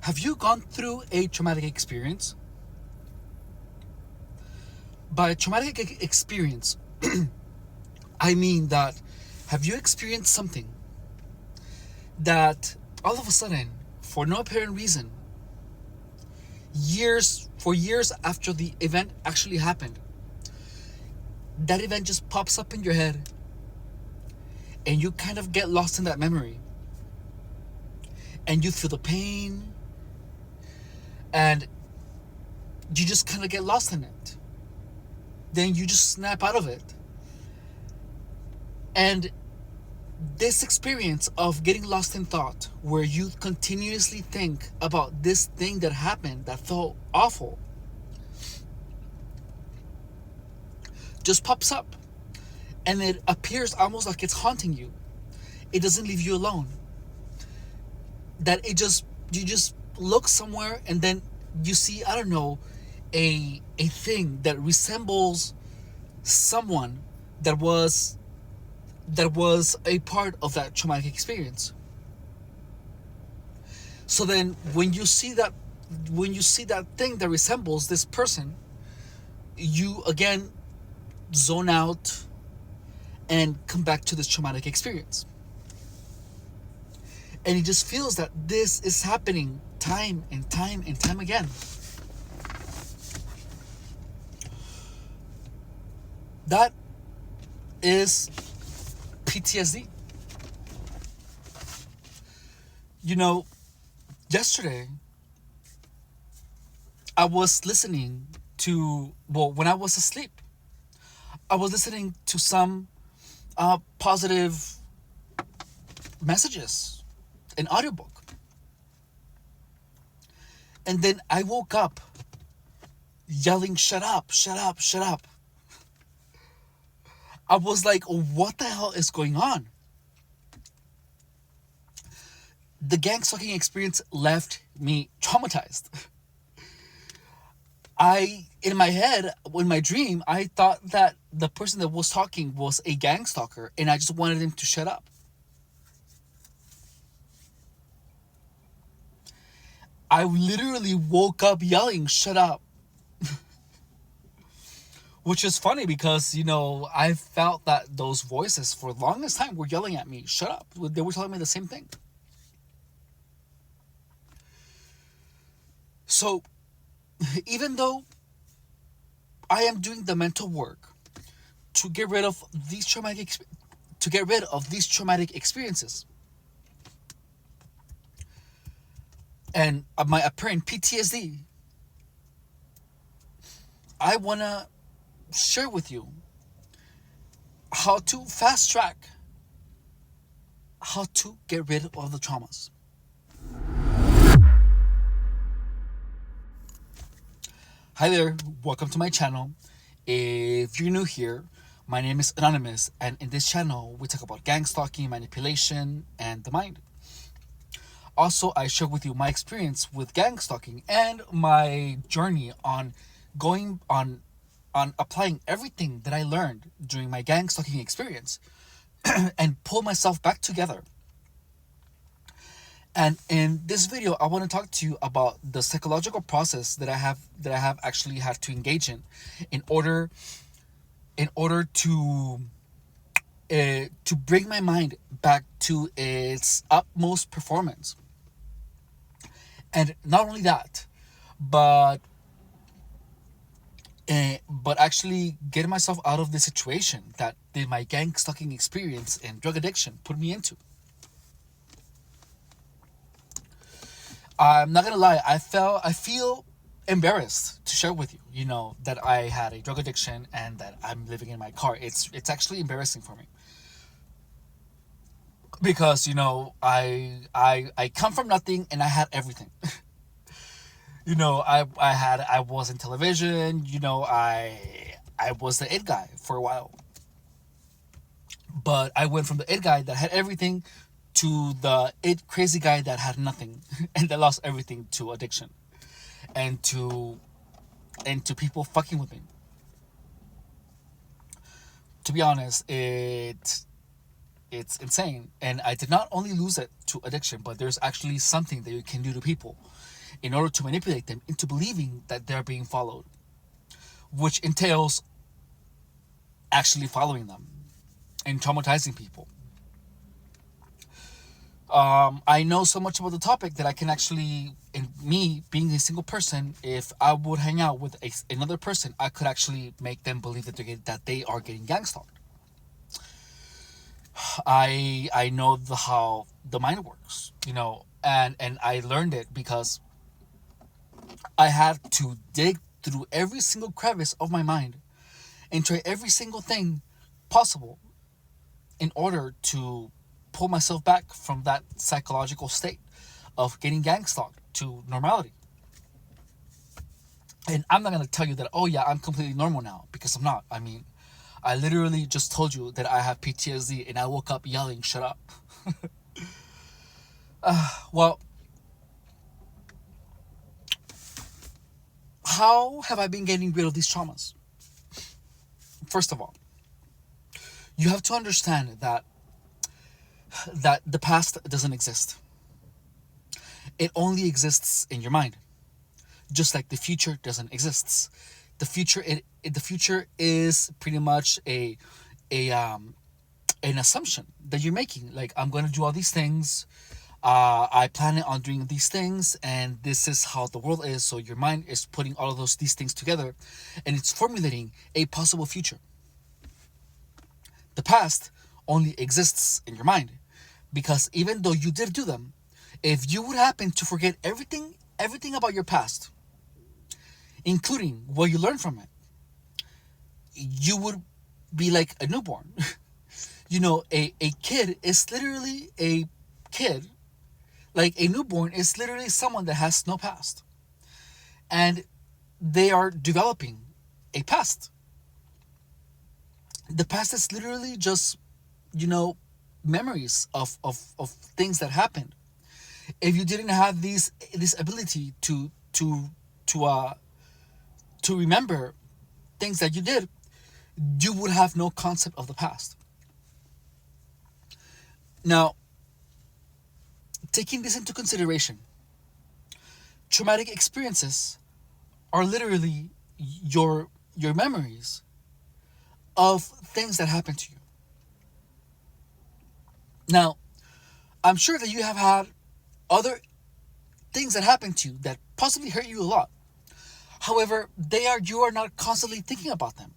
Have you gone through a traumatic experience? By traumatic experience, I mean that have you experienced something that all of a sudden, for no apparent reason, years after the event actually happened, that event just pops up in your head and you kind of get lost in that memory and you feel the pain and you just kind of get lost in it. Then you just snap out of it. And this experience of getting lost in thought, where you continuously think about this thing that happened that felt awful, just pops up. And it appears almost like it's haunting you. It doesn't leave you alone. That you just look somewhere and then you see, I don't know, a thing that resembles someone that was a part of that traumatic experience. So then when you see that thing that resembles this person, you again zone out and come back to this traumatic experience. And it just feels that this is happening time and time and time again. That is PTSD. You know, yesterday I was listening to, when I was asleep, I was listening to some positive messages, an audiobook. And then I woke up yelling, "Shut up, shut up, shut up." I was like, what the hell is going on? The gang stalking experience left me traumatized. In my head, in my dream, I thought that the person that was talking was a gang stalker, and I just wanted him to shut up. I literally woke up yelling, "Shut up." Which is funny because, I felt that those voices for the longest time were yelling at me, "Shut up." They were telling me the same thing. So, even though I am doing the mental work to get rid of these traumatic experiences and my apparent PTSD, I want to share with you how to fast track how to get rid of the traumas. Hi there, welcome to my channel. If you're new here, my name is Anonymous, and in this channel we talk about gang stalking, manipulation, and the mind. Also, I share with you my experience with gang stalking and my journey on applying everything that I learned during my gang stalking experience and pull myself back together. And in this video, I want to talk to you about the psychological process that I have actually had to engage in order to bring my mind back to its utmost performance. And not only that, but actually get myself out of the situation that my gang stalking experience and drug addiction put me into. I'm not gonna lie, I feel embarrassed to share with you, that I had a drug addiction and that I'm living in my car. It's actually embarrassing for me. Because, I come from nothing and I had everything. I was in television, I was the it guy for a while. But I went from the it guy that had everything to the it crazy guy that had nothing and that lost everything to addiction and to people fucking with me. To be honest, it's insane. And I did not only lose it to addiction, but there's actually something that you can do to people in order to manipulate them into believing that they're being followed, which entails actually following them and traumatizing people. I know so much about the topic that I can actually, in me being a single person, if I would hang out with another person, I could actually make them believe that they are getting gang stalked. I know how the mind works, and I learned it because I had to dig through every single crevice of my mind and try every single thing possible in order to pull myself back from that psychological state of getting gang stalked to normality. And I'm not going to tell you that, oh yeah, I'm completely normal now, because I'm not. I mean, I literally just told you that I have PTSD and I woke up yelling, shut up. Well, how have I been getting rid of these traumas? First of all, you have to understand that the past doesn't exist. It only exists in your mind, just like the future doesn't exist. The future is pretty much a an assumption that you're making. Like, I'm going to do all these things. I plan it on doing these things, and this is how the world is. So your mind is putting all of these things together, and it's formulating a possible future. The past only exists in your mind, because even though you did do them, if you would happen to forget everything about your past, including what you learned from it, you would be like a newborn. A kid is literally a kid. Like, a newborn is literally someone that has no past. And they are developing a past. The past is literally just, memories of things that happened. If you didn't have this ability to remember things that you did, you would have no concept of the past. Now, taking this into consideration, traumatic experiences are literally your memories of things that happened to you. Now, I'm sure that you have had other things that happened to you that possibly hurt you a lot. However, you are not constantly thinking about them.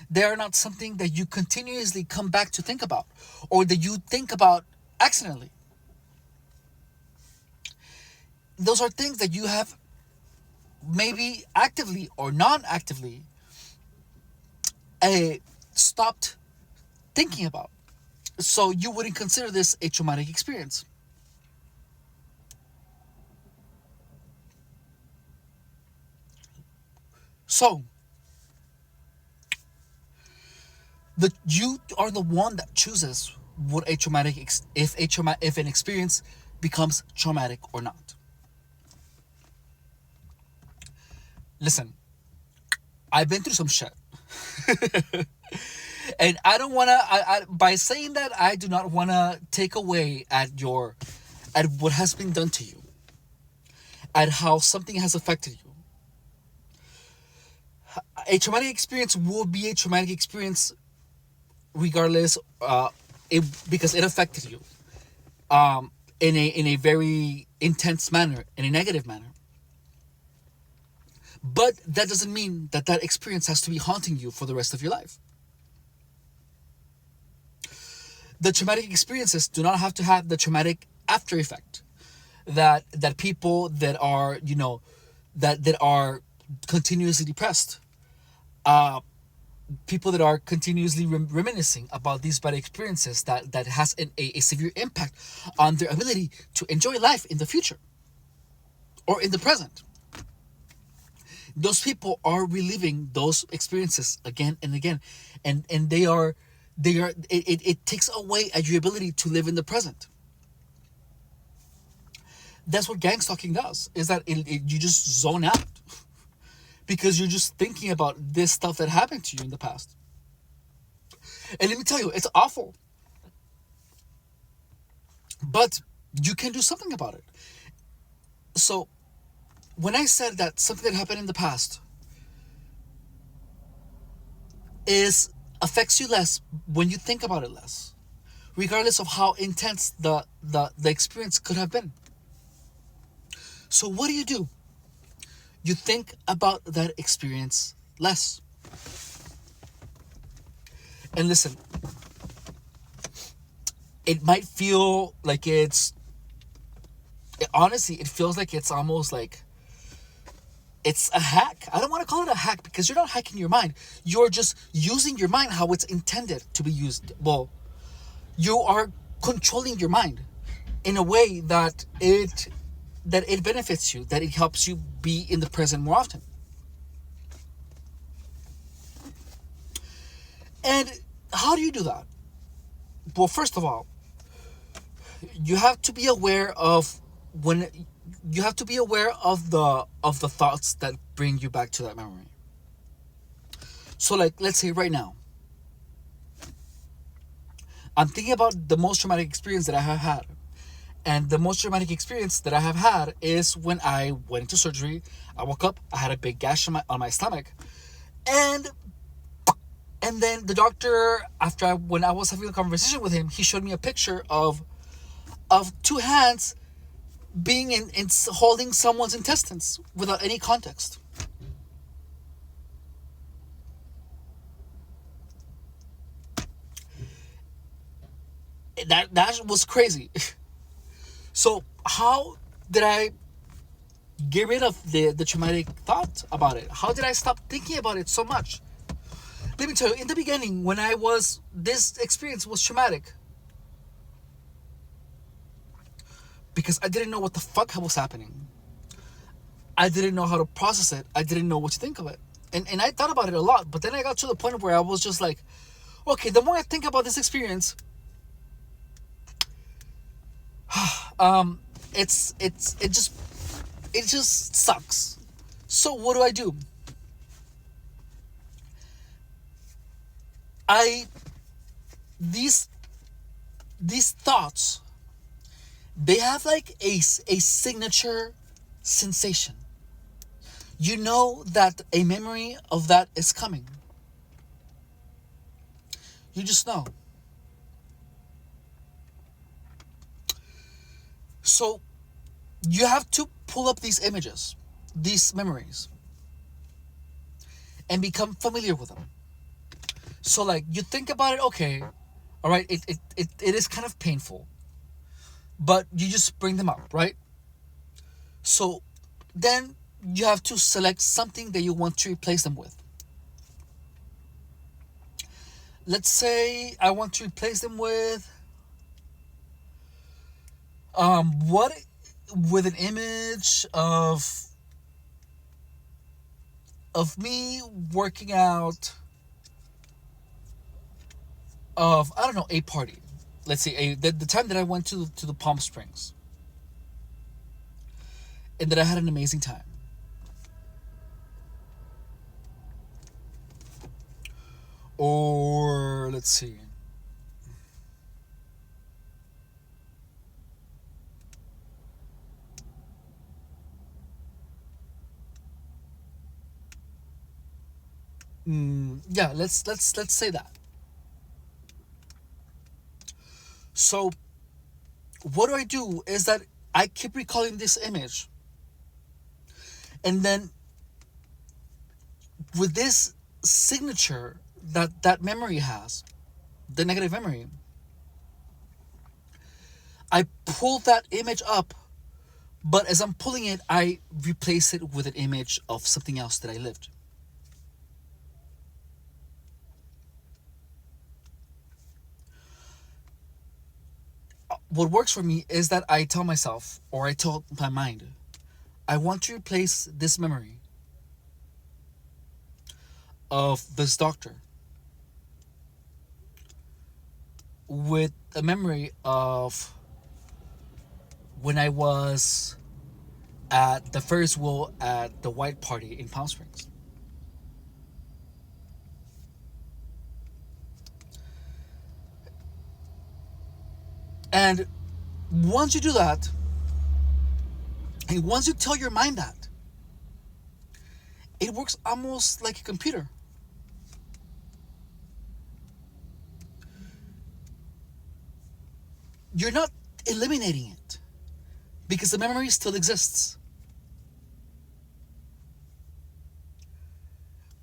They are not something that you continuously come back to think about, or that you think about accidentally. Those are things that you have maybe actively or non-actively stopped thinking about. So you wouldn't consider this a traumatic experience. So, you are the one that chooses what a traumatic if an experience becomes traumatic or not. Listen, I've been through some shit. And I don't want to, by saying that, I do not want to take away at what has been done to you, at how something has affected you. A traumatic experience will be a traumatic experience regardless, because it affected you in a very intense manner, in a negative manner. But that doesn't mean that experience has to be haunting you for the rest of your life. The traumatic experiences do not have to have the traumatic after effect that people that are, that are continuously depressed, people that are continuously reminiscing about these bad experiences, that has a severe impact on their ability to enjoy life in the future or in the present. Those people are reliving those experiences again and again, and it takes away at your ability to live in the present. That's what gang stalking does, is that you just zone out because you're just thinking about this stuff that happened to you in the past. And let me tell you, it's awful. But you can do something about it. So when I said that something that happened in the past is affects you less when you think about it less, regardless of how intense the experience could have been. So what do? You think about that experience less. And listen, it might feel like honestly, it feels like it's almost like it's a hack. I don't want to call it a hack because you're not hacking your mind. You're just using your mind how it's intended to be used. Well, you are controlling your mind in a way that it benefits you, that it helps you be in the present more often. And how do you do that? Well, first of all, you have to be aware of when you have to be aware of the thoughts that bring you back to that memory. So like let's say right now, I'm thinking about the most traumatic experience that I have had. And the most traumatic experience that I have had is when I went into surgery. I woke up, I had a big gash on my stomach. And and then the doctor, when I was having a conversation with him, he showed me a picture of two hands being in holding someone's intestines without any context. That was crazy. So how did I get rid of the traumatic thought about it? How did I stop thinking about it so much? Let me tell you, in the beginning, this experience was traumatic because I didn't know what the fuck was happening. I didn't know how to process it. I didn't know what to think of it. And I thought about it a lot, but then I got to the point where I was just like, okay, the more I think about this experience, um, it just sucks. So what do I do? I these these thoughts, they have like a signature sensation. You know that a memory of that is coming. You just know. So you have to pull up these images, these memories, and become familiar with them. So like you think about it, okay, all right, it is kind of painful, but you just bring them up, right? So then you have to select something that you want to replace them with. Let's say I want to replace them what with an image of me working out, of I don't know, a party. Let's say the time that I went to the Palm Springs and that I had an amazing time. Or let's see. Yeah, let's say that. So what do I do is that I keep recalling this image, and then with this signature that memory has, the negative memory, I pull that image up, but as I'm pulling it, I replace it with an image of something else that I lived. What works for me is that I tell myself, or I tell my mind, I want to replace this memory of this doctor with a memory of when I was at the Ferris wheel at the White Party in Palm Springs. And Once you do that, and once you tell your mind that, it works almost like a computer. You're not eliminating it because the memory still exists.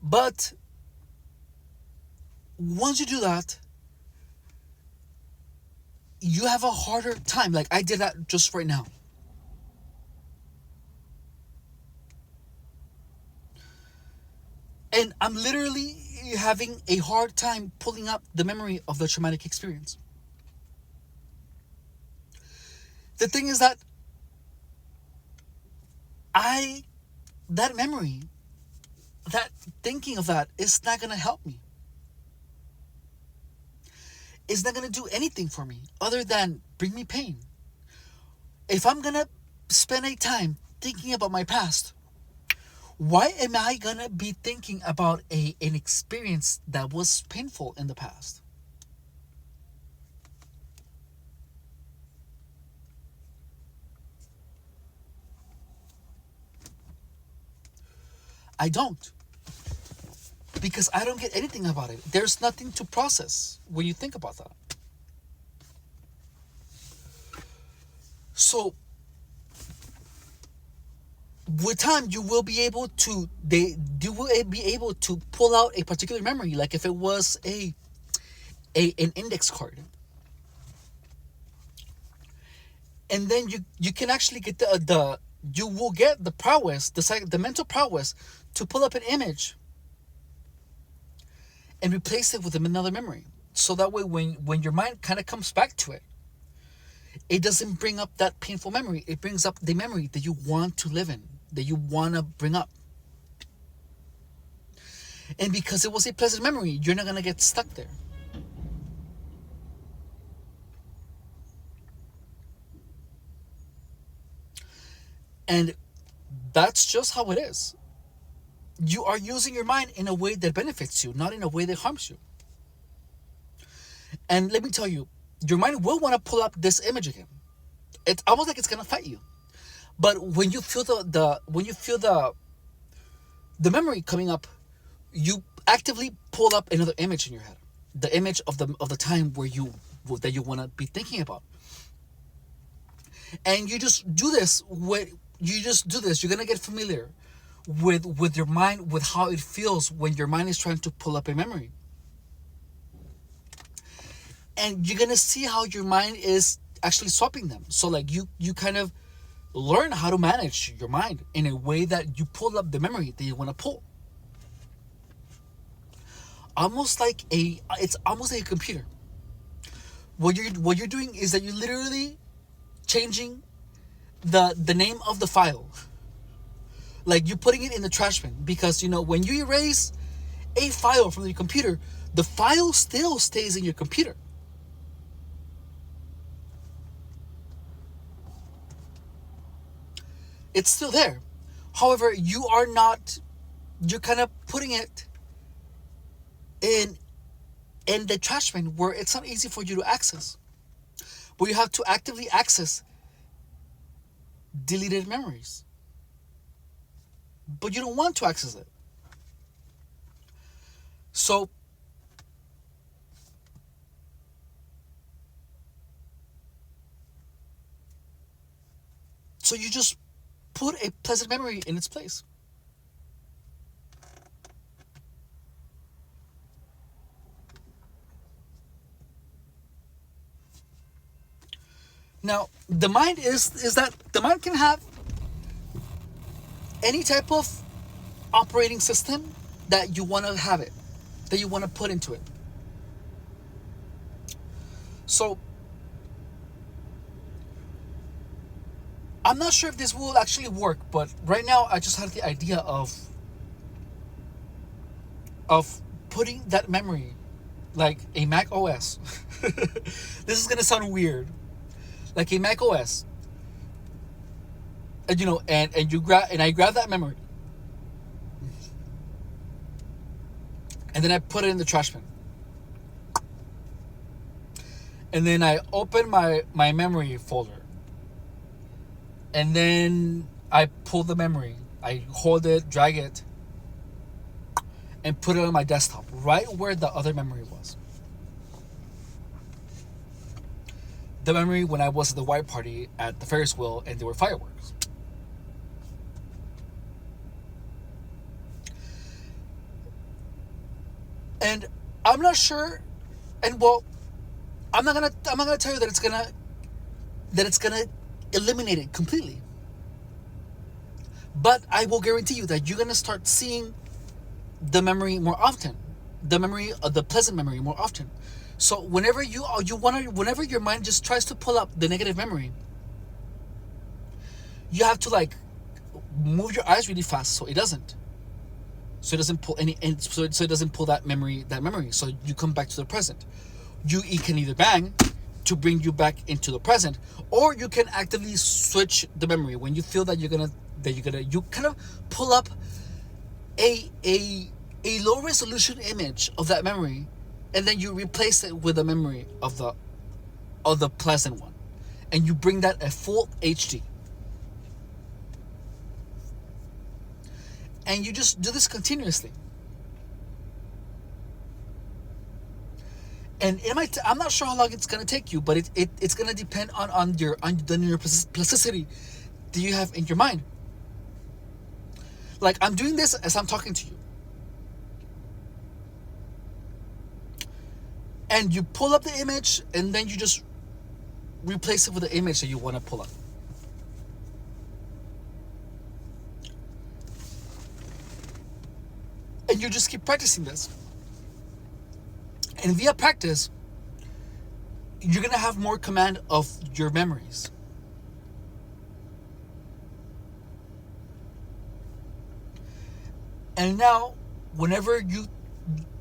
But once you do that, you have a harder time. Like I did that just right now. And I'm literally having a hard time pulling up the memory of the traumatic experience. The thing is that I, that memory, that thinking of that is not going to help me. It's not going to do anything for me other than bring me pain. If I'm going to spend a time thinking about my past, why am I going to be thinking about an experience that was painful in the past? I don't. Because I don't get anything about it. There's nothing to process when you think about that. So, with time, you will be able to pull out a particular memory, like if it was an index card, and then you can actually get the you will get the prowess, the mental prowess to pull up an image and replace it with another memory. So that way, when your mind kind of comes back to it, it doesn't bring up that painful memory. It brings up the memory that you want to live in, that you want to bring up. And because it was a pleasant memory, you're not going to get stuck there. And that's just how it is. You are using your mind in a way that benefits you, not in a way that harms you. And let me tell you, your mind will want to pull up this image again. It's almost like it's gonna fight you. But when you feel the memory coming up, you actively pull up another image in your head, the image of the time where that you want to be thinking about, and you just do this. You're gonna get familiar with your mind, with how it feels when your mind is trying to pull up a memory. And you're gonna see how your mind is actually swapping them. So like you kind of learn how to manage your mind in a way that you pull up the memory that you want to pull. It's almost like a computer. What you're doing is that you're literally changing the name of the file. Like you're putting it in the trash bin, because when you erase a file from your computer, the file still stays in your computer. It's still there. However, you're kind of putting it in the trash bin where it's not easy for you to access. But you have to actively access deleted memories. But you don't want to access it. So you just put a pleasant memory in its place. Now, the mind is that the mind can have any type of operating system that you want to have it, that you want to put into it. So, I'm not sure if this will actually work, but right now I just had the idea of putting that memory like a Mac OS. This is gonna sound weird. Like a Mac OS. And I grab that memory. And then I put it in the trash bin. And then I open my memory folder. And then I pull the memory. I hold it, drag it, and put it on my desktop, right where the other memory was. The memory when I was at the white party at the Ferris wheel and there were fireworks. And I'm not sure, and well, I'm not gonna tell you that it's gonna eliminate it completely. But I will guarantee you that you're gonna start seeing the memory more often, the memory of the pleasant memory more often. So whenever whenever your mind just tries to pull up the negative memory, you have to like move your eyes really fast so it doesn't. So it doesn't pull any, so it doesn't pull that memory. So you come back to the present. It can either bang to bring you back into the present, or you can actively switch the memory when you feel that you kind of pull up a low resolution image of that memory, and then you replace it with a memory of the pleasant one, and you bring that at full HD. And you just do this continuously. And I'm not sure how long it's gonna take you, but it's gonna depend on the neuroplasticity that you have in your mind. Like, I'm doing this as I'm talking to you. And you pull up the image, and then you just replace it with the image that you want to pull up. And you just keep practicing this. And via practice, you're going to have more command of your memories. And now, whenever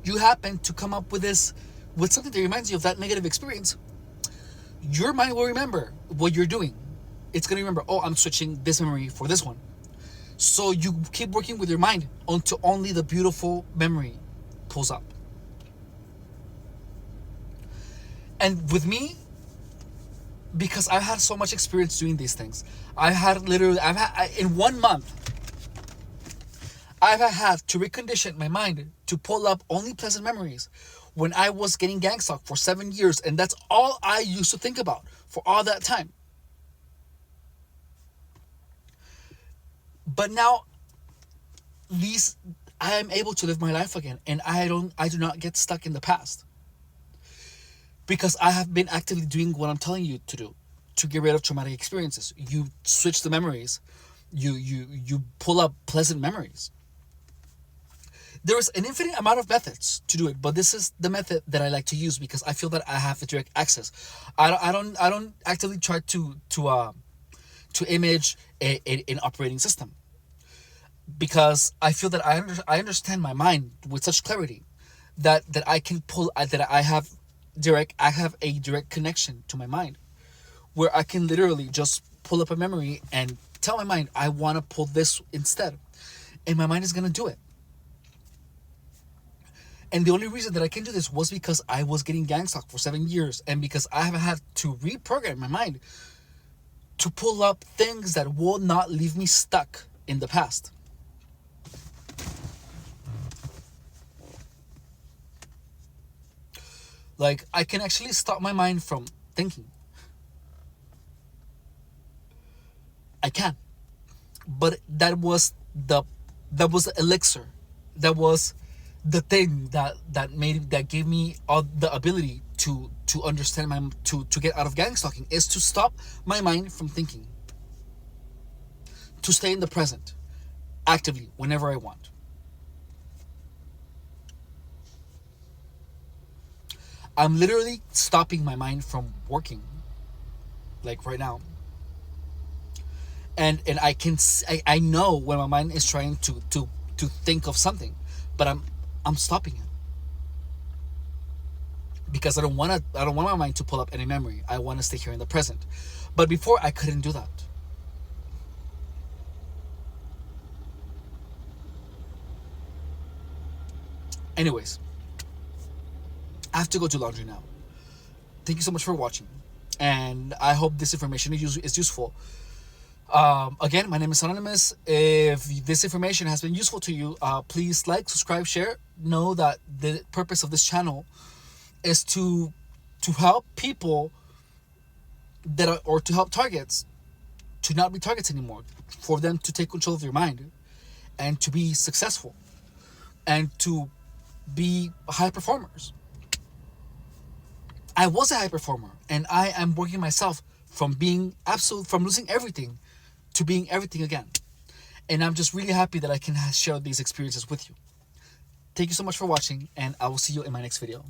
you happen to come up with something that reminds you of that negative experience, your mind will remember what you're doing. It's going to remember, oh, I'm switching this memory for this one. So you keep working with your mind until only the beautiful memory pulls up. And with me, because I've had so much experience doing these things, in 1 month, I've had to recondition my mind to pull up only pleasant memories when I was getting gang stalked for 7 years, and that's all I used to think about for all that time. But now, I am able to live my life again, and I do not get stuck in the past. Because I have been actively doing what I'm telling you to do, to get rid of traumatic experiences. You switch the memories, you pull up pleasant memories. There is an infinite amount of methods to do it, but this is the method that I like to use because I feel that I have the direct access. I don't actively try to image an operating system, because I feel that I understand my mind with such clarity that I can pull that I have a direct connection to my mind, where I can literally just pull up a memory and tell my mind I want to pull this instead, and my mind is gonna do it. And the only reason that I can do this was because I was getting gang stalked for 7 years, and because I have had to reprogram my mind to pull up things that will not leave me stuck in the past. Like, I can actually stop my mind from thinking. I can. But that was the elixir. That was the thing that gave me all the ability to understand to get out of gang stalking, is to stop my mind from thinking. To stay in the present actively whenever I want. I'm literally stopping my mind from working, like right now. And I know when my mind is trying to think of something, but I'm stopping it. Because I don't want my mind to pull up any memory. I want to stay here in the present. But before, I couldn't do that. Anyways, I have to go do laundry now. Thank you so much for watching, and I hope this information is useful. Again, my name is Anonymous. If this information has been useful to you, please like, subscribe, share. Know that the purpose of this channel is to help people that are, or to help targets to not be targets anymore, for them to take control of their mind and to be successful and to be high performers. I was a high performer, and I am working myself from from losing everything to being everything again. And I'm just really happy that I can share these experiences with you. Thank you so much for watching, and I will see you in my next video.